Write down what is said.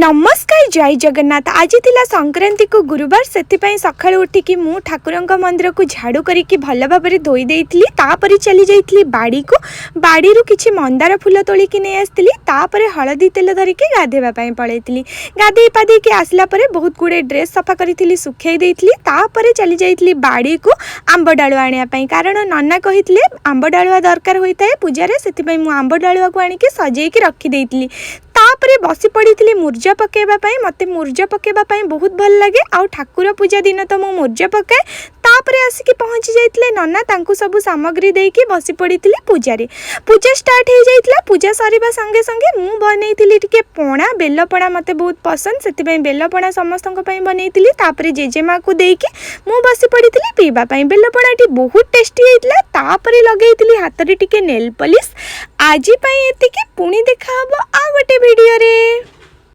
नमस्कार जय जगन्नाथ। आज थिला संक्रांति को गुरुवार से सकाळ उठिकी मु ठाकुरंक मंदिर को झाड़ू करके भल भाव में धोई देइथिली। तापर चली जाइथिली बाड़ी को। बाड़ी रु किछि मंदार फूल तोलिकी नहीं आसथिली। तापर हलदी तेल धरिकी गाधेबा पई पळैथिली। गाधेई पाधेई के आसला परे बहुत गुडे ड्रेस सफा करिथिली, सुखाई देइथिली। तापर चली जाइथिली बाड़ी को आंब डाळु आनिया पई, कारण नन्ना कहिथिले आंब डाळुआ दरकार होइताए पूजारे, सेति पई मु आंब डाळुआ को आनिके सजेइकी रखी देइथिली। तापरे बसी पड़ी मुर्जा पकेबा पई। मते मुर्जा पकेबा पई बहुत भल लगे। आ ठाकुर पूजा दिन तो मु मुर्जा पकाए। तापरे आसिकी पहुँची जाइथिले नन्ना, तांकु सबु सामग्री देइकी बसी पड़ीथिले पूजारे। पूजा स्टार्ट हो जाइथिला। पूजा सरीबा संगे संगे मु बनैथिली टिके पणा, बेल पणा मते बहुत पसंद, सेति पई बेल पणा समस्तक पई बनैथिली। तापरे जेजेमा को देइकी मु बसी पड़ीथिली पीबा पई। बेल पणाटी बहुत टेस्टी हेइथिला। तापरे लगैथिली हातरे टिके नेल पॉलिश। आजी पई एतिकी, पुणी देखा हबो आ गोटे वीडियो रे।